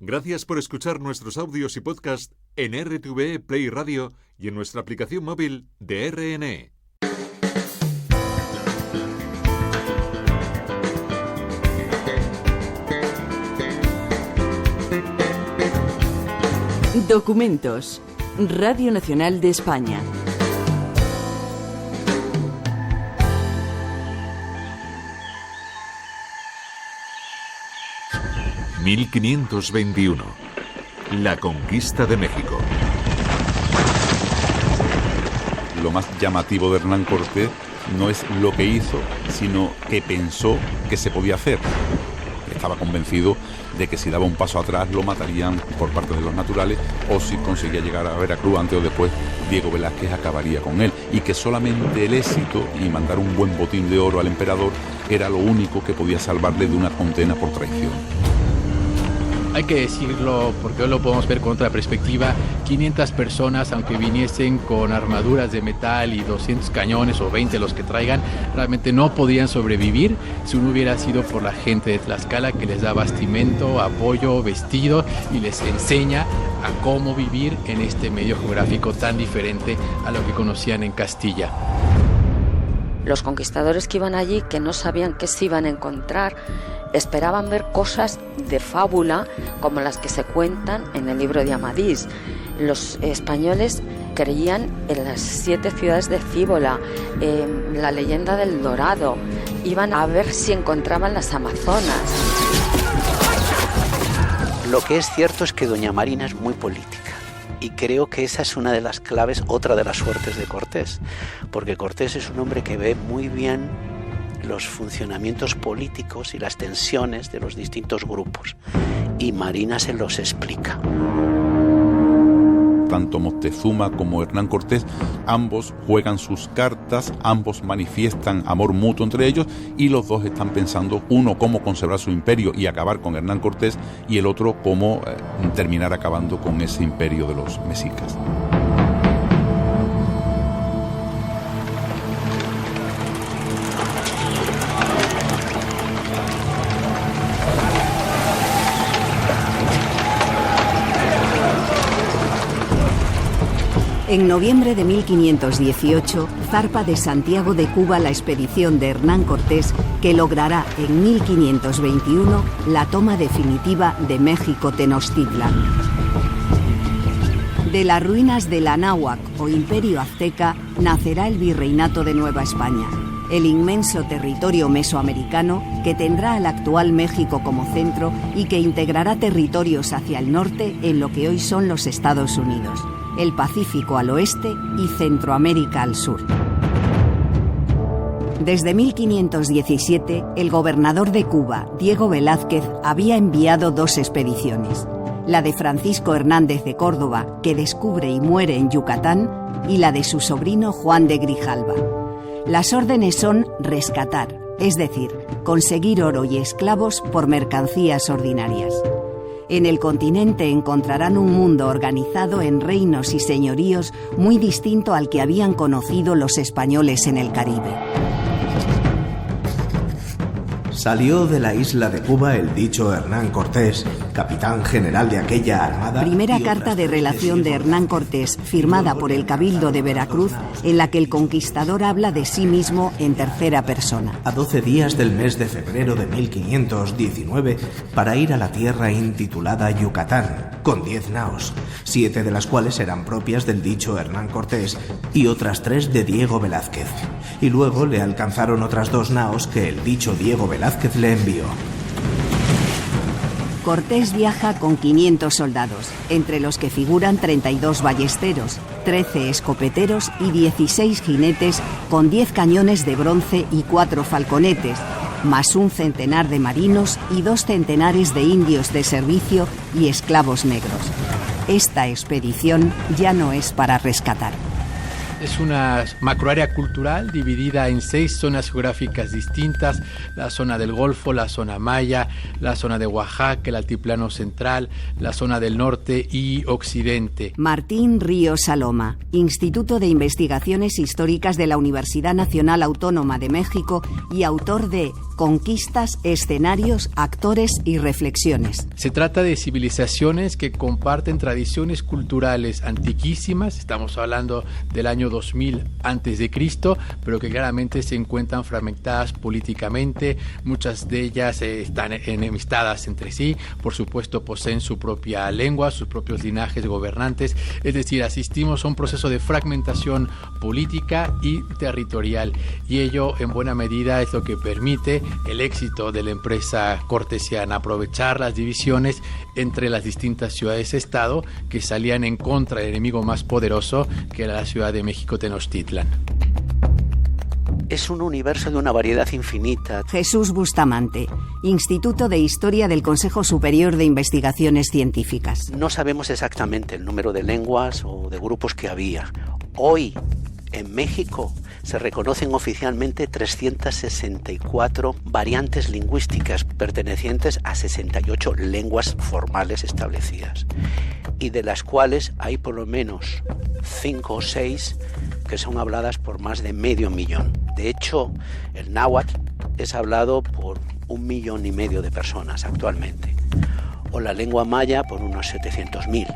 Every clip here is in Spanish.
Gracias por escuchar nuestros audios y podcast en RTVE Play Radio y en nuestra aplicación móvil de RNE. Documentos. Radio Nacional de España. ...1521... La conquista de México. Lo más llamativo de Hernán Cortés no es lo que hizo, sino que pensó que se podía hacer. Estaba convencido de que si daba un paso atrás lo matarían por parte de los naturales, o si conseguía llegar a Veracruz antes o después, Diego Velázquez acabaría con él, y que solamente el éxito y mandar un buen botín de oro al emperador era lo único que podía salvarle de una condena por traición. Hay que decirlo porque hoy lo podemos ver con otra perspectiva. 500 personas, aunque viniesen con armaduras de metal y 200 cañones o 20 los que traigan, realmente no podían sobrevivir si no hubiera sido por la gente de Tlaxcala, que les da bastimento, apoyo, vestido y les enseña a cómo vivir en este medio geográfico tan diferente a lo que conocían en Castilla. Los conquistadores que iban allí, que no sabían qué se iban a encontrar, esperaban ver cosas de fábula como las que se cuentan en el libro de Amadís. Los españoles creían en las 7 ciudades de Cíbola, en la leyenda del Dorado. Iban a ver si encontraban las Amazonas. Lo que es cierto es que doña Marina es muy política. Y creo que esa es una de las claves, otra de las suertes de Cortés. Porque Cortés es un hombre que ve muy bien los funcionamientos políticos y las tensiones de los distintos grupos, y Marina se los explica. Tanto Moctezuma como Hernán Cortés, ambos juegan sus cartas, ambos manifiestan amor mutuo entre ellos, y los dos están pensando, uno cómo conservar su imperio y acabar con Hernán Cortés, y el otro cómo terminar acabando con ese imperio de los mexicas. En noviembre de 1518, zarpa de Santiago de Cuba la expedición de Hernán Cortés, que logrará en 1521 la toma definitiva de México Tenochtitlan. De las ruinas del Anáhuac o Imperio Azteca nacerá el Virreinato de Nueva España, el inmenso territorio mesoamericano que tendrá al actual México como centro y que integrará territorios hacia el norte en lo que hoy son los Estados Unidos, el Pacífico al oeste y Centroamérica al sur. Desde 1517, el gobernador de Cuba, Diego Velázquez, había enviado 2 expediciones: la de Francisco Hernández de Córdoba, que descubre y muere en Yucatán, y la de su sobrino Juan de Grijalva. Las órdenes son rescatar, es decir, conseguir oro y esclavos por mercancías ordinarias. En el continente encontrarán un mundo organizado en reinos y señoríos muy distinto al que habían conocido los españoles en el Caribe. Salió de la isla de Cuba el dicho Hernán Cortés, capitán general de aquella armada. Primera carta de relación de Hernán Cortés, firmada por el Cabildo de Veracruz, en la que el conquistador habla de sí mismo en tercera persona. A 12 días del mes de febrero de 1519, para ir a la tierra intitulada Yucatán, con 10 naos, 7 de las cuales eran propias del dicho Hernán Cortés y otras 3 de Diego Velázquez. Y luego le alcanzaron otras 2 naos que el dicho Diego Velázquez le envió. Cortés viaja con 500 soldados, entre los que figuran 32 ballesteros, 13 escopeteros y 16 jinetes con 10 cañones de bronce y 4 falconetes, más un centenar de marinos y 2 centenares de indios de servicio y esclavos negros. Esta expedición ya no es para rescatar. Es una macroárea cultural dividida en 6 zonas geográficas distintas: la zona del Golfo, la zona Maya, la zona de Oaxaca, el Altiplano Central, la zona del norte y occidente. Martín Ríos Saloma, Instituto de Investigaciones Históricas de la Universidad Nacional Autónoma de México y autor de conquistas, escenarios, actores y reflexiones. Se trata de civilizaciones que comparten tradiciones culturales antiquísimas, estamos hablando del año 2000 a.C., pero que claramente se encuentran fragmentadas políticamente, muchas de ellas están enemistadas entre sí, por supuesto poseen su propia lengua, sus propios linajes gobernantes, es decir, asistimos a un proceso de fragmentación política y territorial, y ello en buena medida es lo que permite el éxito de la empresa cortesiana, aprovechar las divisiones entre las distintas ciudades-estado que salían en contra del enemigo más poderoso, que era la Ciudad de México Tenochtitlan. Es un universo de una variedad infinita. Jesús Bustamante, Instituto de Historia del Consejo Superior de Investigaciones Científicas. No sabemos exactamente el número de lenguas o de grupos que había. Hoy, en México, se reconocen oficialmente 364 variantes lingüísticas pertenecientes a 68 lenguas formales establecidas, y de las cuales hay por lo menos 5 o 6 que son habladas por más de 500.000. De hecho, el náhuatl es hablado por 1,5 millones de personas actualmente, o la lengua maya por unos 700.000.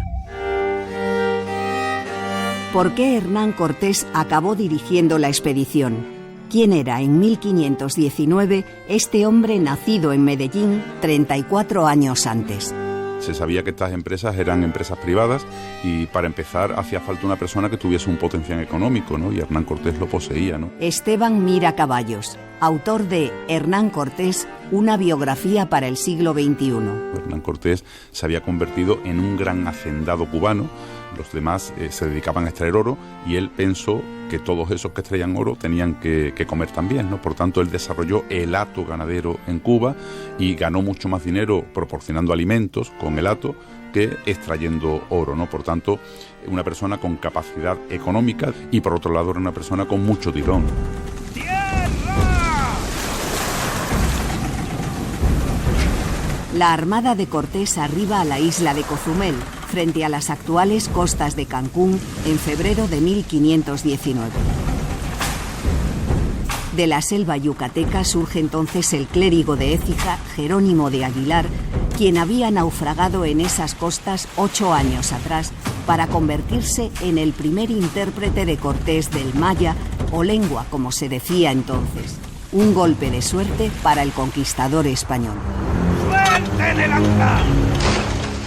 ¿Por qué Hernán Cortés acabó dirigiendo la expedición? ¿Quién era en 1519 este hombre nacido en Medellín 34 años antes? Se sabía que estas empresas eran empresas privadas y para empezar hacía falta una persona que tuviese un potencial económico, ¿no? Y Hernán Cortés lo poseía, ¿no? Esteban Mira Caballos, autor de Hernán Cortés, una biografía para el siglo XXI. Hernán Cortés se había convertido en un gran hacendado cubano. Los demás se dedicaban a extraer oro y él pensó que todos esos que extraían oro tenían que comer también, ¿no? Por tanto, él desarrolló el hato ganadero en Cuba y ganó mucho más dinero proporcionando alimentos con el hato que extrayendo oro, ¿no? Por tanto, una persona con capacidad económica y por otro lado era una persona con mucho tirón. La armada de Cortés arriba a la isla de Cozumel, frente a las actuales costas de Cancún, en febrero de 1519. De la selva yucateca surge entonces el clérigo de Écija, Jerónimo de Aguilar, quien había naufragado en esas costas 8 años atrás para convertirse en el primer intérprete de Cortés del maya, o lengua como se decía entonces. Un golpe de suerte para el conquistador español.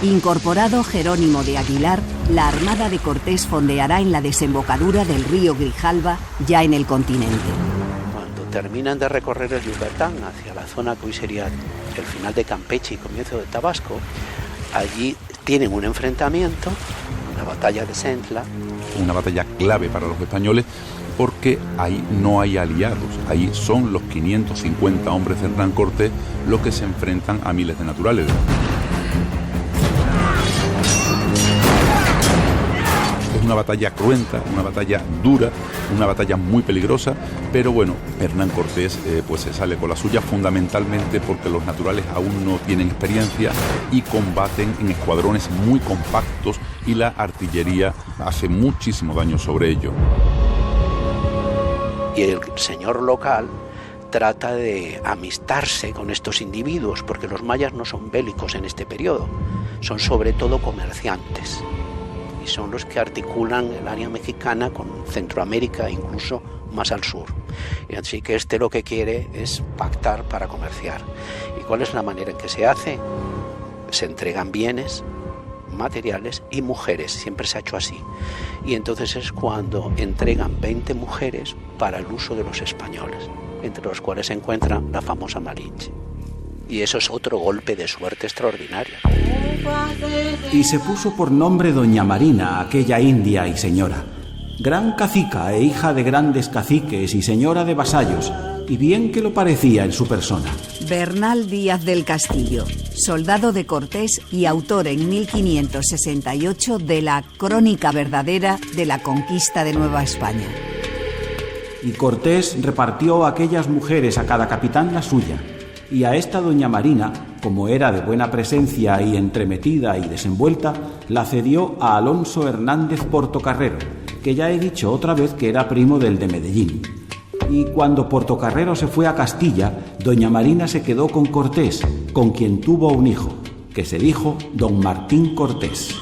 Incorporado Jerónimo de Aguilar, la armada de Cortés fondeará en la desembocadura del río Grijalva, ya en el continente. Cuando terminan de recorrer el Yucatán hacia la zona que hoy sería el final de Campeche y comienzo de Tabasco, allí tienen un enfrentamiento, la batalla de Centla. Una batalla clave para los españoles porque ahí no hay aliados, ahí son los 550 hombres de Hernán Cortés los que se enfrentan a miles de naturales. Es una batalla cruenta, una batalla dura, una batalla muy peligrosa, pero bueno, Hernán Cortés pues se sale con la suya fundamentalmente porque los naturales aún no tienen experiencia y combaten en escuadrones muy compactos y la artillería hace muchísimo daño sobre ellos. Y el señor local trata de amistarse con estos individuos, porque los mayas no son bélicos en este periodo, son sobre todo comerciantes, y son los que articulan el área mexicana con Centroamérica, incluso más al sur. Y así que lo que quiere es pactar para comerciar. ¿Y cuál es la manera en que se hace? Se entregan bienes materiales y mujeres, siempre se ha hecho así. Y entonces es cuando entregan 20 mujeres para el uso de los españoles, entre los cuales se encuentra la famosa Malinche. Y eso es otro golpe de suerte extraordinario. Y se puso por nombre Doña Marina, aquella india y señora, gran cacica e hija de grandes caciques y señora de vasallos, y bien que lo parecía en su persona. Bernal Díaz del Castillo, soldado de Cortés y autor en 1568 de la Crónica verdadera de la conquista de Nueva España. Y Cortés repartió a aquellas mujeres a cada capitán la suya, y a esta doña Marina, como era de buena presencia y entremetida y desenvuelta, la cedió a Alonso Hernández Portocarrero, que ya he dicho otra vez que era primo del de Medellín. Y cuando Portocarrero se fue a Castilla, doña Marina se quedó con Cortés, con quien tuvo un hijo, que se dijo don Martín Cortés.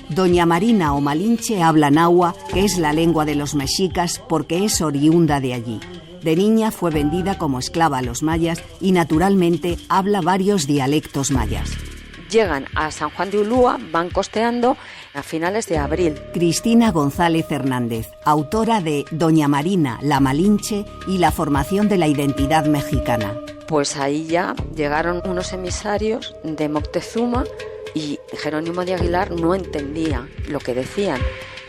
Doña Marina o Malinche habla nahua, que es la lengua de los mexicas, porque es oriunda de allí. De niña fue vendida como esclava a los mayas y naturalmente habla varios dialectos mayas. Llegan a San Juan de Ulúa, van costeando a finales de abril. Cristina González Hernández, autora de Doña Marina, la Malinche y la formación de la identidad mexicana. Pues ahí ya llegaron unos emisarios de Moctezuma y Jerónimo de Aguilar no entendía lo que decían.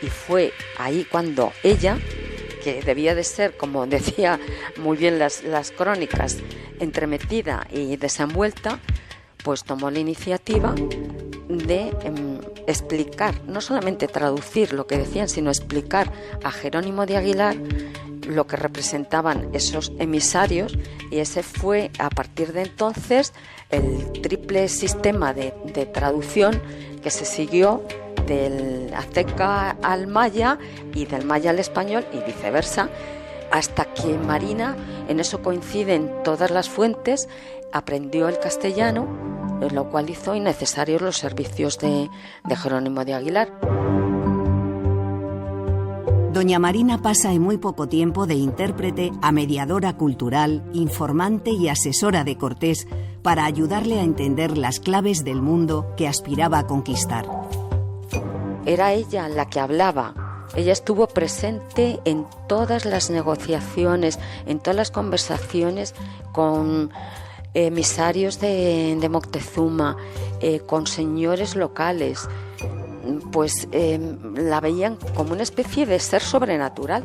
Y fue ahí cuando ella, que debía de ser, como decía muy bien las crónicas, entremetida y desenvuelta, pues tomó la iniciativa de explicar, no solamente traducir lo que decían, sino explicar a Jerónimo de Aguilar lo que representaban esos emisarios, y ese fue a partir de entonces el triple sistema de traducción que se siguió del azteca al maya y del maya al español y viceversa, hasta que Marina, en eso coinciden todas las fuentes, aprendió el castellano, lo cual hizo innecesarios los servicios de Jerónimo de Aguilar. Doña Marina pasa en muy poco tiempo de intérprete a mediadora cultural, informante y asesora de Cortés para ayudarle a entender las claves del mundo que aspiraba a conquistar. Era ella la que hablaba. Ella estuvo presente en todas las negociaciones, en todas las conversaciones con emisarios de Moctezuma, con señores locales. Pues la veían como una especie de ser sobrenatural,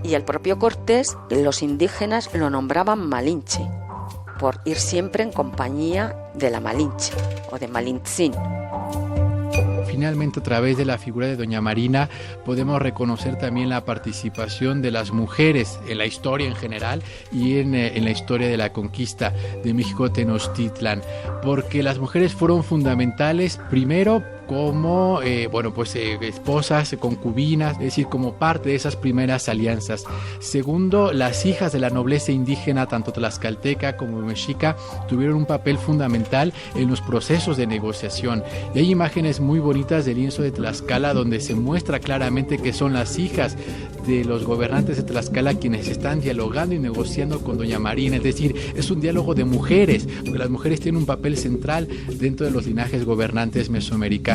y el propio Cortés, los indígenas lo nombraban Malinche, por ir siempre en compañía de la Malinche o de Malintzin. Finalmente, a través de la figura de Doña Marina, podemos reconocer también la participación de las mujeres en la historia en general y en la historia de la conquista de México Tenochtitlan, porque las mujeres fueron fundamentales, primero como esposas, concubinas, es decir, como parte de esas primeras alianzas. Segundo, las hijas de la nobleza indígena, tanto tlaxcalteca como mexica, tuvieron un papel fundamental en los procesos de negociación. Y hay imágenes muy bonitas del lienzo de Tlaxcala donde se muestra claramente que son las hijas de los gobernantes de Tlaxcala quienes están dialogando y negociando con Doña Marina. Es decir, es un diálogo de mujeres, porque las mujeres tienen un papel central dentro de los linajes gobernantes mesoamericanos.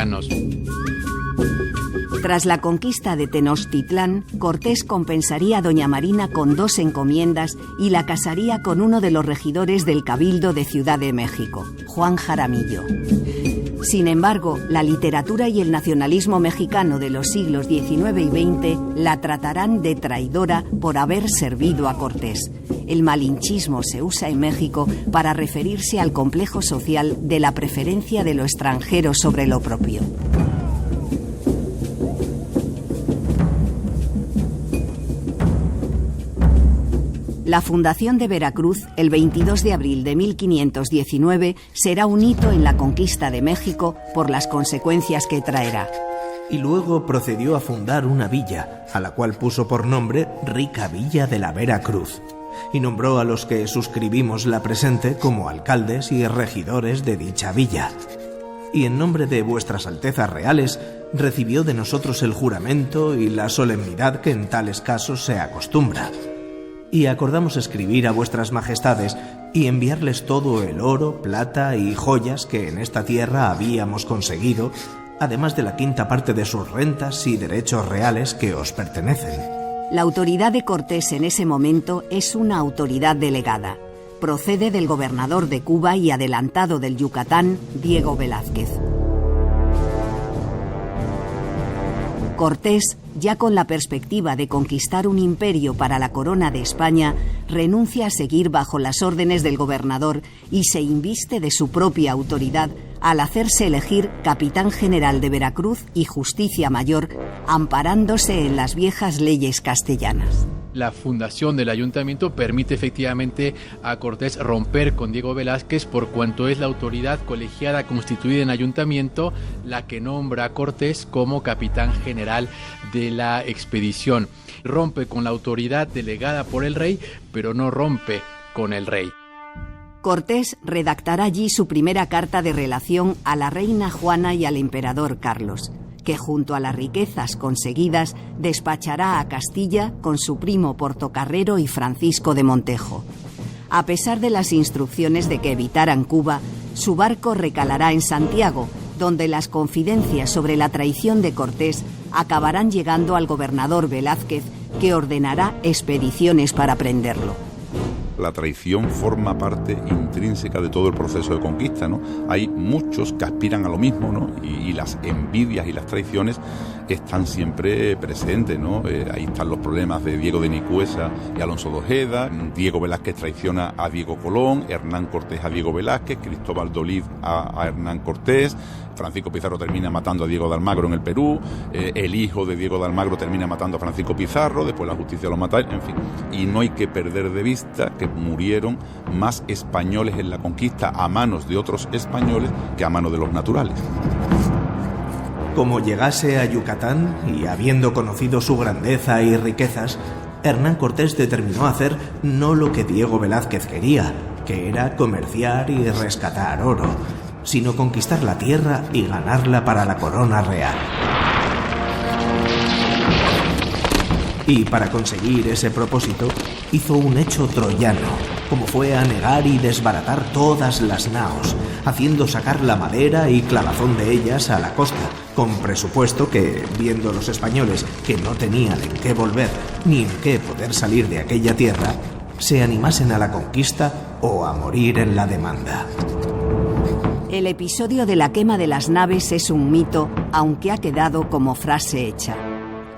Tras la conquista de Tenochtitlán, Cortés compensaría a Doña Marina con 2 encomiendas y la casaría con uno de los regidores del Cabildo de Ciudad de México, Juan Jaramillo. Sin embargo, la literatura y el nacionalismo mexicano de los siglos XIX y XX la tratarán de traidora por haber servido a Cortés. El malinchismo se usa en México para referirse al complejo social de la preferencia de lo extranjero sobre lo propio. La fundación de Veracruz, el 22 de abril de 1519, será un hito en la conquista de México por las consecuencias que traerá. Y luego procedió a fundar una villa, a la cual puso por nombre Rica Villa de la Veracruz, y nombró a los que suscribimos la presente como alcaldes y regidores de dicha villa. Y en nombre de vuestras altezas reales, recibió de nosotros el juramento y la solemnidad que en tales casos se acostumbra. Y acordamos escribir a vuestras majestades y enviarles todo el oro, plata y joyas que en esta tierra habíamos conseguido, además de la 5ª parte de sus rentas y derechos reales que os pertenecen. La autoridad de Cortés en ese momento es una autoridad delegada. Procede del gobernador de Cuba y adelantado del Yucatán, Diego Velázquez. Cortés, ya con la perspectiva de conquistar un imperio para la corona de España, renuncia a seguir bajo las órdenes del gobernador y se inviste de su propia autoridad al hacerse elegir capitán general de Veracruz y justicia mayor, amparándose en las viejas leyes castellanas. La fundación del ayuntamiento permite efectivamente a Cortés romper con Diego Velázquez, por cuanto es la autoridad colegiada constituida en ayuntamiento la que nombra a Cortés como capitán general de la expedición. Rompe con la autoridad delegada por el rey, pero no rompe con el rey. Cortés redactará allí su primera carta de relación a la reina Juana y al emperador Carlos, que junto a las riquezas conseguidas despachará a Castilla con su primo Portocarrero y Francisco de Montejo. A pesar de las instrucciones de que evitaran Cuba, su barco recalará en Santiago, donde las confidencias sobre la traición de Cortés acabarán llegando al gobernador Velázquez, que ordenará expediciones para prenderlo. La traición forma parte intrínseca de todo el proceso de conquista, ¿no? Hay muchos que aspiran a lo mismo, ¿no? Y las envidias y las traiciones están siempre presentes, ¿no? Ahí están los problemas de Diego de Nicuesa y Alonso de Ojeda. Diego Velázquez traiciona a Diego Colón, Hernán Cortés a Diego Velázquez, Cristóbal de Olid a Hernán Cortés, Francisco Pizarro termina matando a Diego de Almagro en el Perú, el hijo de Diego de Almagro termina matando a Francisco Pizarro, después la justicia lo mata, en fin. Y no hay que perder de vista que murieron más españoles en la conquista a manos de otros españoles que a manos de los naturales. Como llegase a Yucatán, y habiendo conocido su grandeza y riquezas, Hernán Cortés determinó hacer no lo que Diego Velázquez quería, que era comerciar y rescatar oro, sino conquistar la tierra y ganarla para la corona real. Y para conseguir ese propósito, hizo un hecho troyano, como fue anegar y desbaratar todas las naos, haciendo sacar la madera y clavazón de ellas a la costa, con presupuesto que, viendo los españoles que no tenían en qué volver ni en qué poder salir de aquella tierra, se animasen a la conquista o a morir en la demanda. El episodio de la quema de las naves es un mito, aunque ha quedado como frase hecha.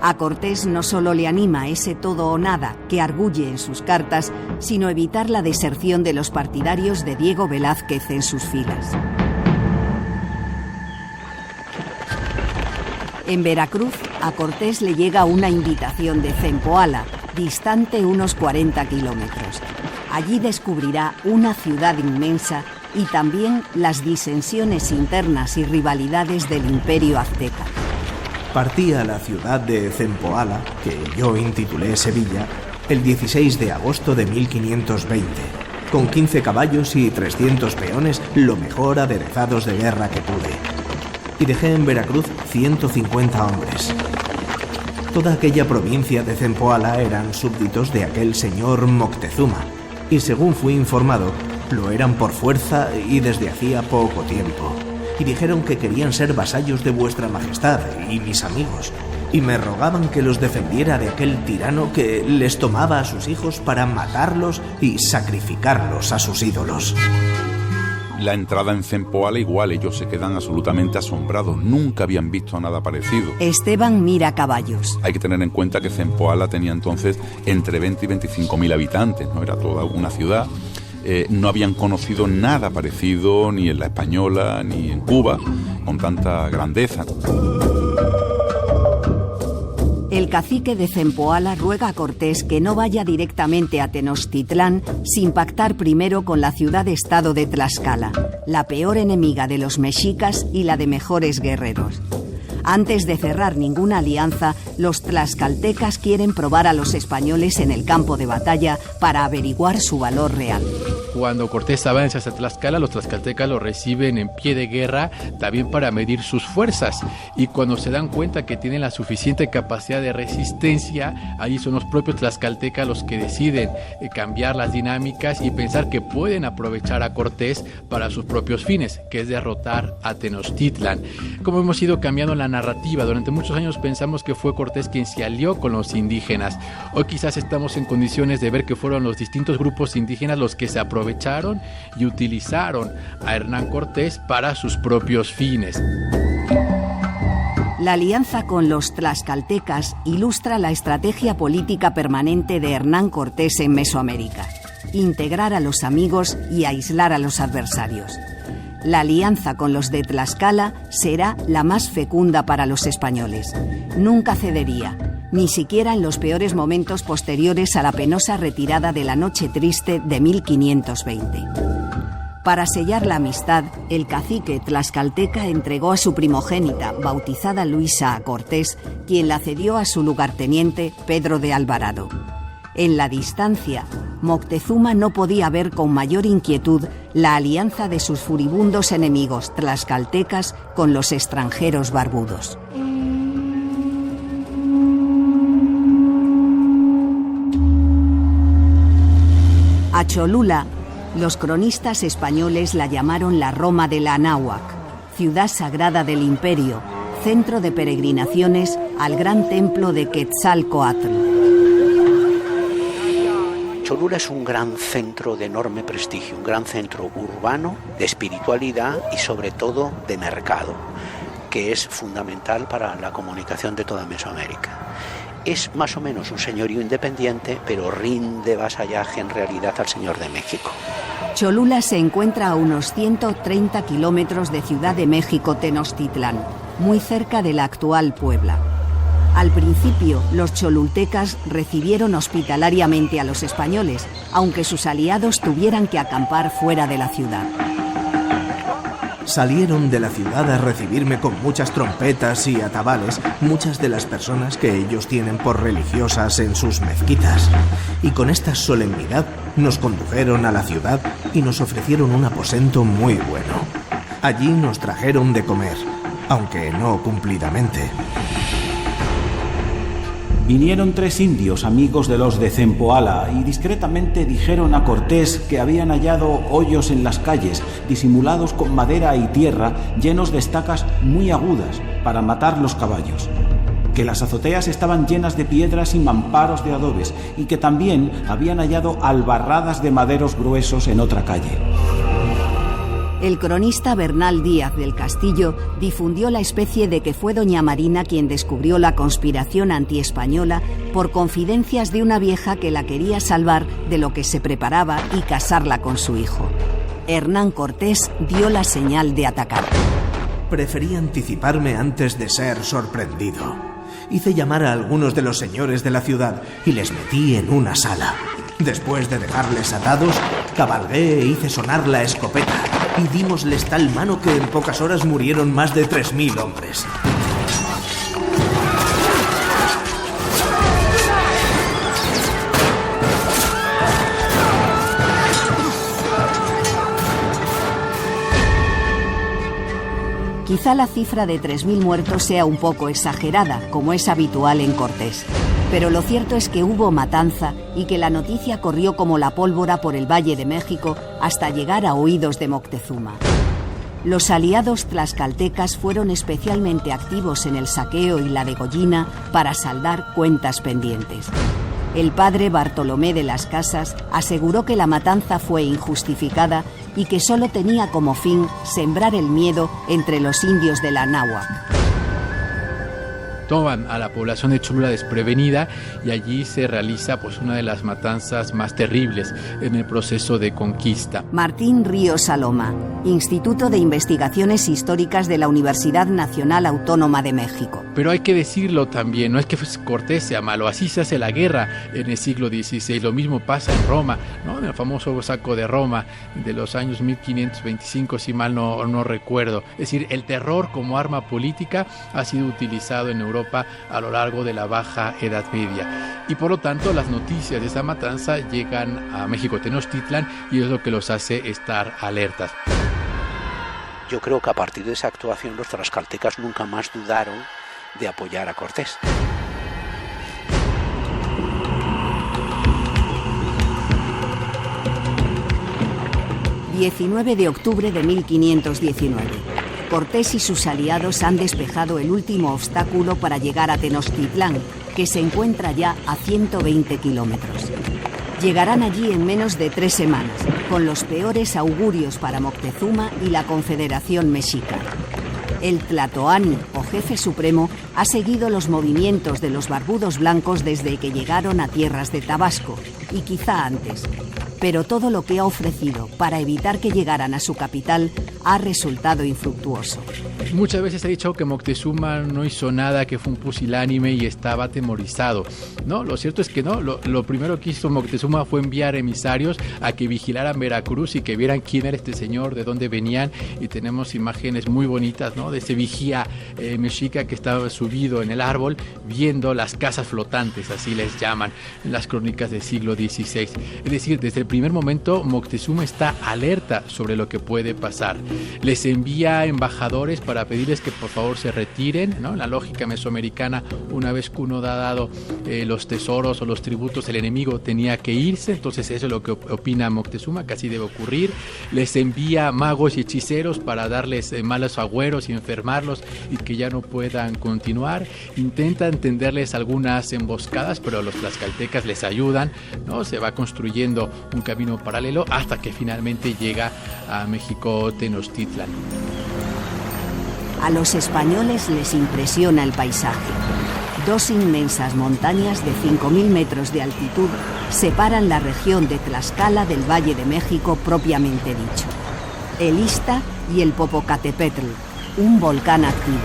A Cortés no solo le anima ese todo o nada que arguye en sus cartas, sino evitar la deserción de los partidarios de Diego Velázquez en sus filas. En Veracruz, a Cortés le llega una invitación de Zempoala, distante unos 40 kilómetros. Allí descubrirá una ciudad inmensa y también las disensiones internas y rivalidades del Imperio azteca. Partí a la ciudad de Zempoala, que yo intitulé Sevilla, el 16 de agosto de 1520, con 15 caballos y 300 peones, lo mejor aderezados de guerra que pude. Y dejé en Veracruz 150 hombres. Toda aquella provincia de Zempoala eran súbditos de aquel señor Moctezuma, y según fui informado, lo eran por fuerza y desde hacía poco tiempo. Y dijeron que querían ser vasallos de vuestra majestad y mis amigos, y me rogaban que los defendiera de aquel tirano que les tomaba a sus hijos para matarlos y sacrificarlos a sus ídolos. La entrada en Zempoala igual, ellos se quedan absolutamente asombrados, nunca habían visto nada parecido. Esteban mira caballos. Hay que tener en cuenta que Zempoala tenía entonces entre 20 y 25.000 habitantes, no era toda una ciudad. No habían conocido nada parecido ni en la Española ni en Cuba con tanta grandeza. El cacique de Zempoala ruega a Cortés que no vaya directamente a Tenochtitlán sin pactar primero con la ciudad-estado de Tlaxcala, la peor enemiga de los mexicas y la de mejores guerreros. Antes de cerrar ninguna alianza, los tlaxcaltecas quieren probar a los españoles en el campo de batalla para averiguar su valor real. Cuando Cortés avanza hacia Tlaxcala, los tlaxcaltecas lo reciben en pie de guerra, también para medir sus fuerzas. Y cuando se dan cuenta que tienen la suficiente capacidad de resistencia, ahí son los propios tlaxcaltecas los que deciden cambiar las dinámicas y pensar que pueden aprovechar a Cortés para sus propios fines, que es derrotar a Tenochtitlan. Como hemos ido cambiando la narrativa, durante muchos años pensamos que fue Cortés quien se alió con los indígenas. Hoy quizás estamos en condiciones de ver que fueron los distintos grupos indígenas los que se aprovecharon y utilizaron a Hernán Cortés para sus propios fines. La alianza con los tlaxcaltecas ilustra la estrategia política permanente de Hernán Cortés en Mesoamérica: integrar a los amigos y aislar a los adversarios. La alianza con los de Tlaxcala será la más fecunda para los españoles. Nunca cedería, ni siquiera en los peores momentos posteriores a la penosa retirada de la Noche Triste de 1520. Para sellar la amistad, el cacique tlaxcalteca entregó a su primogénita, bautizada Luisa, a Cortés, quien la cedió a su lugarteniente, Pedro de Alvarado. En la distancia, Moctezuma no podía ver con mayor inquietud la alianza de sus furibundos enemigos tlaxcaltecas con los extranjeros barbudos. A Cholula, los cronistas españoles la llamaron la Roma de la Anáhuac, ciudad sagrada del imperio, centro de peregrinaciones al gran templo de Quetzalcóatl. Cholula es un gran centro de enorme prestigio, un gran centro urbano, de espiritualidad y sobre todo de mercado, que es fundamental para la comunicación de toda Mesoamérica. Es más o menos un señorío independiente, pero rinde vasallaje en realidad al señor de México. Cholula se encuentra a unos 130 kilómetros de Ciudad de México, Tenochtitlán, muy cerca de la actual Puebla. Al principio, los cholultecas recibieron hospitalariamente a los españoles, aunque sus aliados tuvieran que acampar fuera de la ciudad. Salieron de la ciudad a recibirme con muchas trompetas y atabales, muchas de las personas que ellos tienen por religiosas en sus mezquitas. Y con esta solemnidad nos condujeron a la ciudad y nos ofrecieron un aposento muy bueno. Allí nos trajeron de comer, aunque no cumplidamente. Vinieron 3 indios, amigos de los de Zempoala, y discretamente dijeron a Cortés que habían hallado hoyos en las calles, disimulados con madera y tierra, llenos de estacas muy agudas para matar los caballos. Que las azoteas estaban llenas de piedras y mamparos de adobes, y que también habían hallado albarradas de maderos gruesos en otra calle. El cronista Bernal Díaz del Castillo difundió la especie de que fue doña Marina quien descubrió la conspiración antiespañola por confidencias de una vieja que la quería salvar de lo que se preparaba y casarla con su hijo. Hernán Cortés dio la señal de atacar. Preferí anticiparme antes de ser sorprendido. Hice llamar a algunos de los señores de la ciudad y les metí en una sala. Después de dejarles atados, cabalgué e hice sonar la escopeta y dímosles tal mano que en pocas horas murieron más de 3000 hombres. Quizá la cifra de 3000 muertos sea un poco exagerada, como es habitual en Cortés. Pero lo cierto es que hubo matanza y que la noticia corrió como la pólvora por el Valle de México hasta llegar a oídos de Moctezuma. Los aliados tlaxcaltecas fueron especialmente activos en el saqueo y la degollina para saldar cuentas pendientes. El padre Bartolomé de las Casas aseguró que la matanza fue injustificada y que solo tenía como fin sembrar el miedo entre los indios de la Anáhuac. Toman a la población de Cholula desprevenida y allí se realiza una de las matanzas más terribles en el proceso de conquista. Martín Ríos Saloma, Instituto de Investigaciones Históricas de la Universidad Nacional Autónoma de México. Pero hay que decirlo también, no es que Cortés sea malo, así se hace la guerra en el siglo XVI, lo mismo pasa en Roma, ¿no? En el famoso saco de Roma de los años 1525, si mal no recuerdo. Es decir, el terror como arma política ha sido utilizado en Europa a lo largo de la Baja Edad Media. Y por lo tanto, las noticias de esa matanza llegan a México Tenochtitlán y es lo que los hace estar alertas. Yo creo que a partir de esa actuación los tlaxcaltecas nunca más dudaron de apoyar a Cortés. ...19 de octubre de 1519... Cortés y sus aliados han despejado el último obstáculo para llegar a Tenochtitlán, que se encuentra ya a 120 kilómetros. Llegarán allí en menos de 3 semanas, con los peores augurios para Moctezuma y la Confederación Mexica. El Tlatoani, o jefe supremo, ha seguido los movimientos de los barbudos blancos desde que llegaron a tierras de Tabasco, y quizá antes. pero todo lo que ha ofrecido para evitar que llegaran a su capital ha resultado infructuoso. Muchas veces he dicho que Moctezuma no hizo nada, que fue un pusilánime y estaba atemorizado. No, lo cierto es que no. Lo primero que hizo Moctezuma fue enviar emisarios a que vigilaran Veracruz y que vieran quién era este señor, de dónde venían, y tenemos imágenes muy bonitas, ¿no?, de ese vigía mexica que estaba subido en el árbol viendo las casas flotantes, así les llaman en las crónicas del siglo XVI. Es decir, desde el primer momento Moctezuma está alerta sobre lo que puede pasar. Les envía embajadores para pedirles que por favor se retiren, ¿no? En la lógica mesoamericana, una vez que uno ha dado los tesoros o los tributos, el enemigo tenía que irse. Entonces eso es lo que opina Moctezuma, que así debe ocurrir. Les envía magos y hechiceros para darles malos agüeros y enfermarlos y que ya no puedan continuar. Intenta tenderles algunas emboscadas, pero los tlaxcaltecas les ayudan, ¿no? Se va construyendo un camino paralelo hasta que finalmente llega a México Tenochtitlan. A los españoles les impresiona el paisaje. 2 inmensas montañas de 5.000 metros de altitud separan la región de Tlaxcala del Valle de México propiamente dicho. El Ixta y el Popocatépetl, un volcán activo.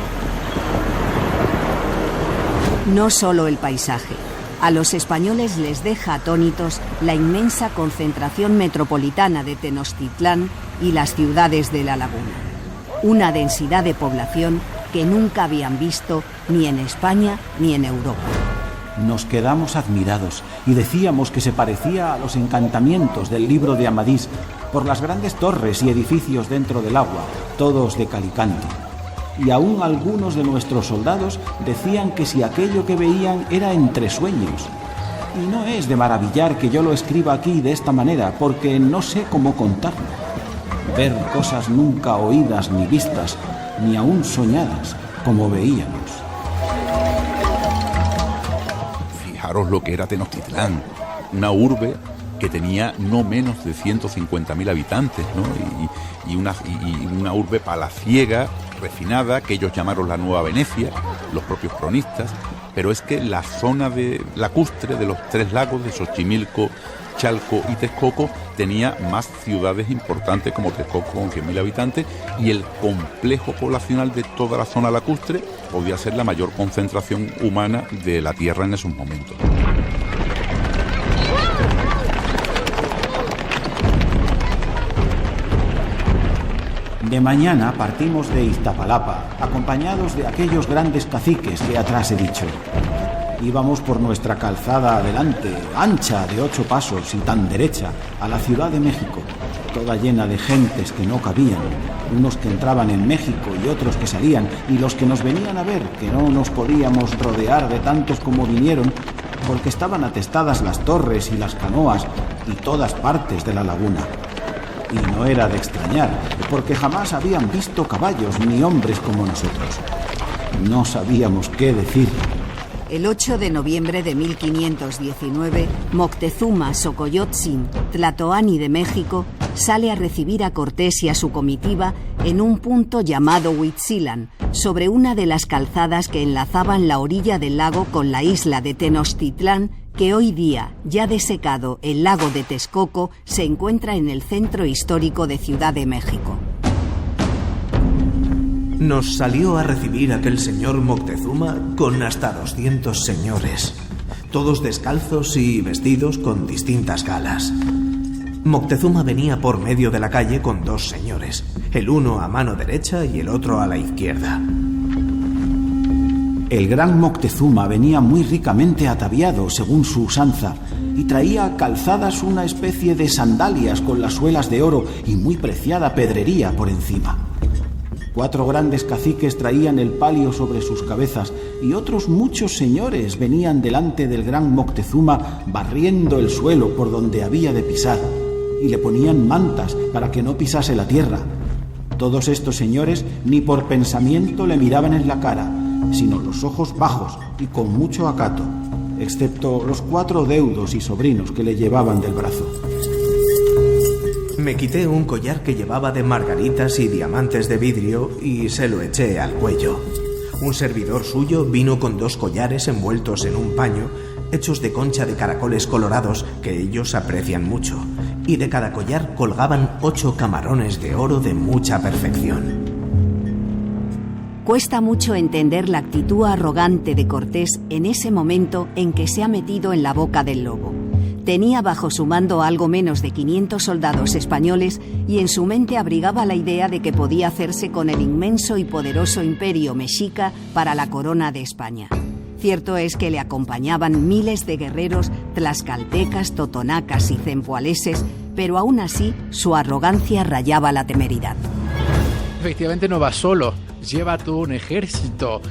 No solo el paisaje. A los españoles les deja atónitos la inmensa concentración metropolitana de Tenochtitlán y las ciudades de la laguna. Una densidad de población que nunca habían visto ni en España ni en Europa. Nos quedamos admirados y decíamos que se parecía a los encantamientos del libro de Amadís por las grandes torres y edificios dentro del agua, todos de cal y canto. Y aún algunos de nuestros soldados decían que si aquello que veían era entre sueños. Y no es de maravillar que yo lo escriba aquí de esta manera, porque no sé cómo contarlo. Ver cosas nunca oídas ni vistas, ni aún soñadas, como veíamos. Fijaros lo que era Tenochtitlán, una urbe que tenía no menos de 150.000 habitantes, ¿no? Y una urbe palaciega, refinada, que ellos llamaron la Nueva Venecia, los propios cronistas, pero es que la zona de lacustre de los 3 lagos de Xochimilco, Chalco y Texcoco tenía más ciudades importantes, como Texcoco con 100.000 habitantes, y el complejo poblacional de toda la zona lacustre podía ser la mayor concentración humana de la tierra en esos momentos. De mañana partimos de Iztapalapa, acompañados de aquellos grandes caciques que atrás he dicho. Íbamos por nuestra calzada adelante, ancha de 8 pasos y tan derecha, a la Ciudad de México, toda llena de gentes que no cabían, unos que entraban en México y otros que salían, y los que nos venían a ver, que no nos podíamos rodear de tantos como vinieron, porque estaban atestadas las torres y las canoas y todas partes de la laguna. Y no era de extrañar, porque jamás habían visto caballos ni hombres como nosotros. No sabíamos qué decir. El 8 de noviembre de 1519, Moctezuma Xocoyotzin, tlatoani de México, sale a recibir a Cortés y a su comitiva en un punto llamado Huitzilan, sobre una de las calzadas que enlazaban la orilla del lago con la isla de Tenochtitlán, que hoy día, ya desecado el lago de Texcoco, se encuentra en el centro histórico de Ciudad de México. Nos salió a recibir aquel señor Moctezuma con hasta 200 señores, todos descalzos y vestidos con distintas galas. Moctezuma venía por medio de la calle con 2 señores, el uno a mano derecha y el otro a la izquierda. El gran Moctezuma venía muy ricamente ataviado, según su usanza, y traía calzadas una especie de sandalias con las suelas de oro y muy preciada pedrería por encima. 4 grandes caciques traían el palio sobre sus cabezas y otros muchos señores venían delante del gran Moctezuma barriendo el suelo por donde había de pisar y le ponían mantas para que no pisase la tierra. Todos estos señores ni por pensamiento le miraban en la cara, sino los ojos bajos y con mucho acato, excepto los 4 deudos y sobrinos que le llevaban del brazo. Me quité un collar que llevaba de margaritas y diamantes de vidrio y se lo eché al cuello. Un servidor suyo vino con 2 collares envueltos en un paño, hechos de concha de caracoles colorados que ellos aprecian mucho, y de cada collar colgaban 8 camarones de oro de mucha perfección. Cuesta mucho entender la actitud arrogante de Cortés en ese momento en que se ha metido en la boca del lobo. Tenía bajo su mando algo menos de 500 soldados españoles y en su mente abrigaba la idea de que podía hacerse con el inmenso y poderoso imperio mexica para la corona de España. Cierto es que le acompañaban miles de guerreros tlaxcaltecas, totonacas y cempoaleses, pero aún así su arrogancia rayaba la temeridad. Efectivamente no va solo, lleva todo un ejército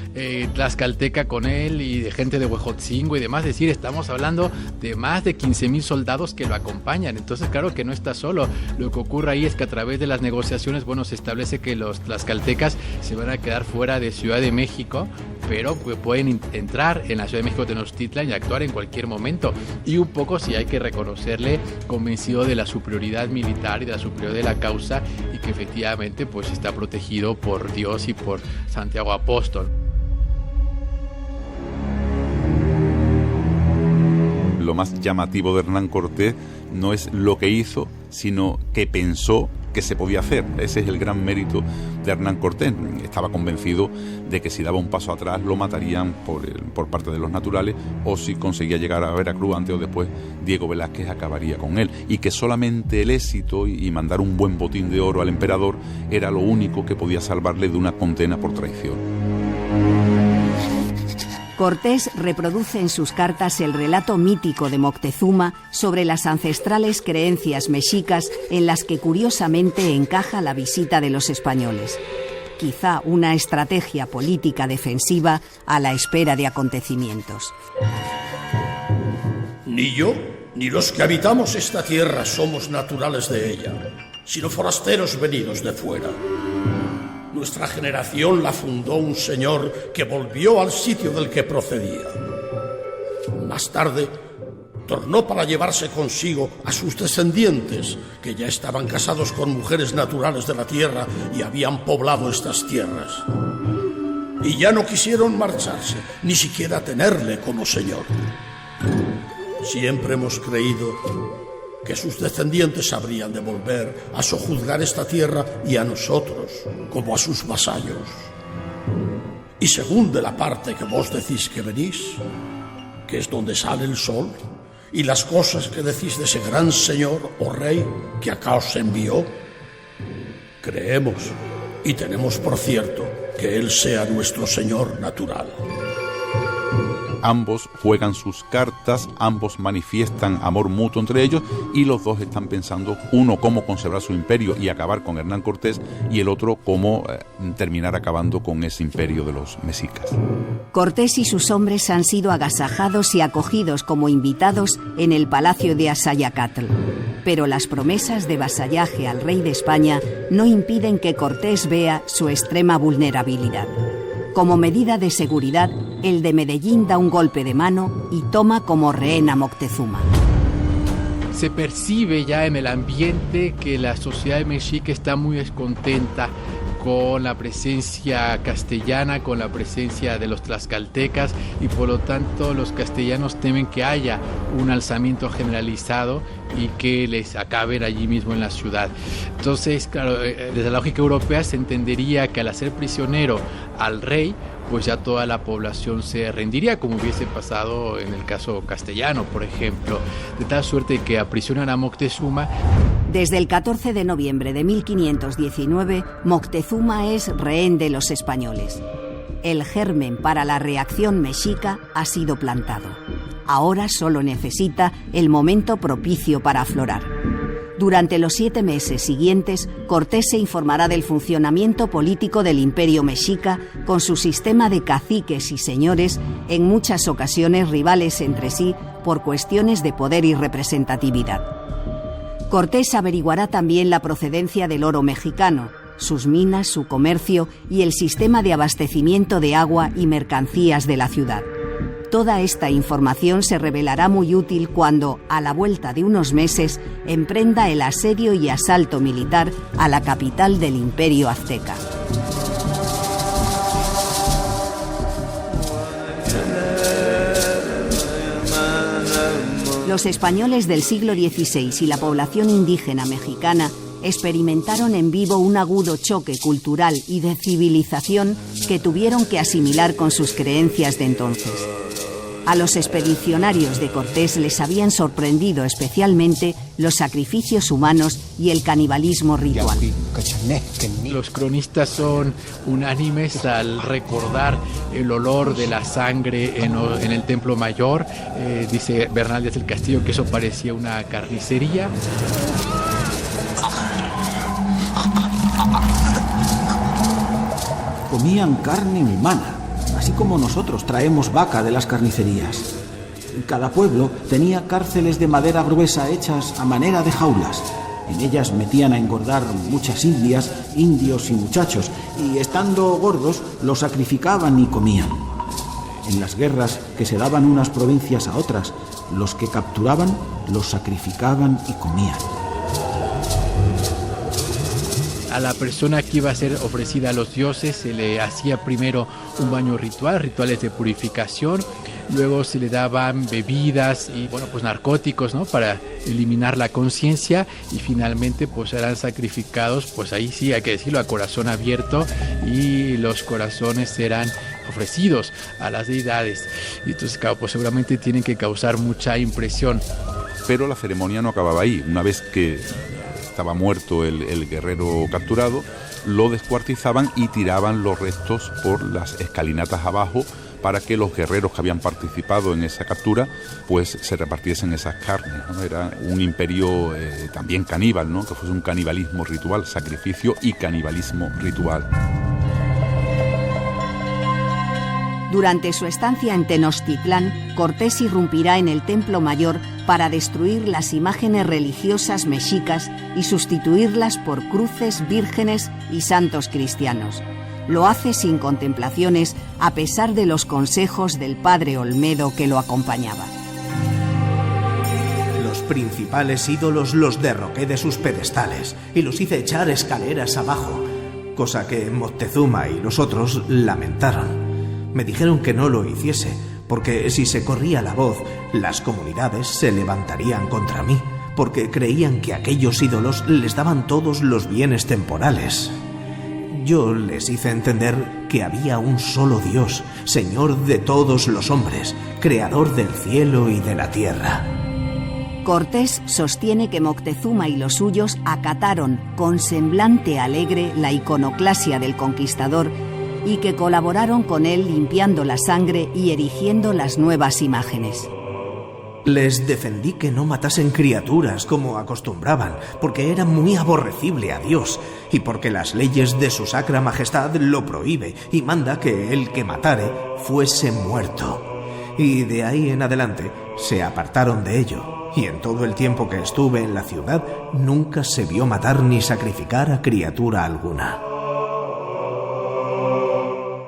tlaxcalteca con él y de gente de Huejotzingo y demás. Es decir, estamos hablando de más de 15,000 soldados que lo acompañan. Entonces, claro que no está solo. Lo que ocurre ahí es que a través de las negociaciones, se establece que los tlaxcaltecas se van a quedar fuera de Ciudad de México, pero pueden entrar en la Ciudad de México de Tenochtitlan y actuar en cualquier momento. Y un poco, sí hay que reconocerle, convencido de la superioridad militar y de la superioridad de la causa, y que efectivamente pues está protegido por Dios y por Santiago Apóstol. Lo más llamativo de Hernán Cortés no es lo que hizo, sino que pensó que se podía hacer. Ese es el gran mérito de Hernán Cortés. Estaba convencido de que si daba un paso atrás lo matarían por parte de los naturales, o si conseguía llegar a Veracruz antes o después, Diego Velázquez acabaría con él, y que solamente el éxito y mandar un buen botín de oro al emperador era lo único que podía salvarle de una condena por traición. Cortés reproduce en sus cartas el relato mítico de Moctezuma sobre las ancestrales creencias mexicas en las que curiosamente encaja la visita de los españoles. Quizá una estrategia política defensiva a la espera de acontecimientos. Ni yo, ni los que habitamos esta tierra somos naturales de ella, sino forasteros venidos de fuera. Nuestra generación la fundó un señor que volvió al sitio del que procedía. Más tarde, tornó para llevarse consigo a sus descendientes, que ya estaban casados con mujeres naturales de la tierra y habían poblado estas tierras. Y ya no quisieron marcharse, ni siquiera tenerle como señor. Siempre hemos creído que sus descendientes habrían de volver a sojuzgar esta tierra y a nosotros, como a sus vasallos. Y según de la parte que vos decís que venís, que es donde sale el sol, y las cosas que decís de ese gran señor o rey que acá os envió, creemos y tenemos por cierto que él sea nuestro señor natural. Ambos juegan sus cartas, ambos manifiestan amor mutuo entre ellos, y los dos están pensando, uno cómo conservar su imperio y acabar con Hernán Cortés, y el otro cómo terminar acabando con ese imperio de los mexicas. Cortés y sus hombres han sido agasajados y acogidos como invitados en el palacio de Axayacatl. Pero las promesas de vasallaje al rey de España no impiden que Cortés vea su extrema vulnerabilidad. Como medida de seguridad, el de Medellín da un golpe de mano y toma como rehén a Moctezuma. Se percibe ya en el ambiente que la sociedad mexica está muy descontenta con la presencia castellana, con la presencia de los tlaxcaltecas, y por lo tanto los castellanos temen que haya un alzamiento generalizado y que les acaben allí mismo en la ciudad. Entonces, claro, desde la lógica europea se entendería que al hacer prisionero al rey, pues ya toda la población se rendiría, como hubiese pasado en el caso castellano, por ejemplo, de tal suerte que aprisionan a Moctezuma. Desde el 14 de noviembre de 1519, Moctezuma es rehén de los españoles. El germen para la reacción mexica ha sido plantado. Ahora solo necesita el momento propicio para aflorar. Durante los 7 meses siguientes, Cortés se informará del funcionamiento político del imperio mexica con su sistema de caciques y señores, en muchas ocasiones rivales entre sí por cuestiones de poder y representatividad. Cortés averiguará también la procedencia del oro mexicano, sus minas, su comercio y el sistema de abastecimiento de agua y mercancías de la ciudad. Toda esta información se revelará muy útil cuando, a la vuelta de unos meses, emprenda el asedio y asalto militar a la capital del Imperio Azteca. Los españoles del siglo XVI y la población indígena mexicana experimentaron en vivo un agudo choque cultural y de civilización que tuvieron que asimilar con sus creencias de entonces. A los expedicionarios de Cortés les habían sorprendido especialmente los sacrificios humanos y el canibalismo ritual. Los cronistas son unánimes al recordar el olor de la sangre en el Templo Mayor. Dice Bernal Díaz del Castillo que eso parecía una carnicería. Comían carne humana, así como nosotros traemos vaca de las carnicerías. Cada pueblo tenía cárceles de madera gruesa hechas a manera de jaulas. En ellas metían a engordar muchas indias, indios y muchachos, y estando gordos los sacrificaban y comían. En las guerras que se daban unas provincias a otras, los que capturaban los sacrificaban y comían. A la persona que iba a ser ofrecida a los dioses se le hacía primero un baño ritual, rituales de purificación, luego se le daban bebidas y narcóticos, ¿no?, para eliminar la conciencia, y finalmente pues eran sacrificados, pues ahí sí hay que decirlo, a corazón abierto, y los corazones eran ofrecidos a las deidades. Y entonces, claro, pues seguramente tienen que causar mucha impresión. Pero la ceremonia no acababa ahí. Una vez que estaba muerto el guerrero capturado, lo descuartizaban y tiraban los restos por las escalinatas abajo para que los guerreros que habían participado en esa captura pues se repartiesen esas carnes, ¿no? Era un imperio también caníbal, ¿no?, que fuese un canibalismo ritual, sacrificio y canibalismo ritual. Durante su estancia en Tenochtitlán, Cortés irrumpirá en el Templo Mayor para destruir las imágenes religiosas mexicas y sustituirlas por cruces, vírgenes y santos cristianos. Lo hace sin contemplaciones, a pesar de los consejos del padre Olmedo que lo acompañaba. Los principales ídolos los derroqué de sus pedestales y los hice echar escaleras abajo, cosa que Moctezuma y los otros lamentaron. Me dijeron que no lo hiciese, porque si se corría la voz, las comunidades se levantarían contra mí, porque creían que aquellos ídolos les daban todos los bienes temporales. Yo les hice entender que había un solo Dios, Señor de todos los hombres, creador del cielo y de la tierra. Cortés sostiene que Moctezuma y los suyos acataron con semblante alegre la iconoclasia del conquistador y que colaboraron con él limpiando la sangre y erigiendo las nuevas imágenes. Les defendí que no matasen criaturas como acostumbraban, porque era muy aborrecible a Dios, y porque las leyes de su sacra majestad lo prohíbe y manda que el que matare fuese muerto. Y de ahí en adelante se apartaron de ello, y en todo el tiempo que estuve en la ciudad nunca se vio matar ni sacrificar a criatura alguna.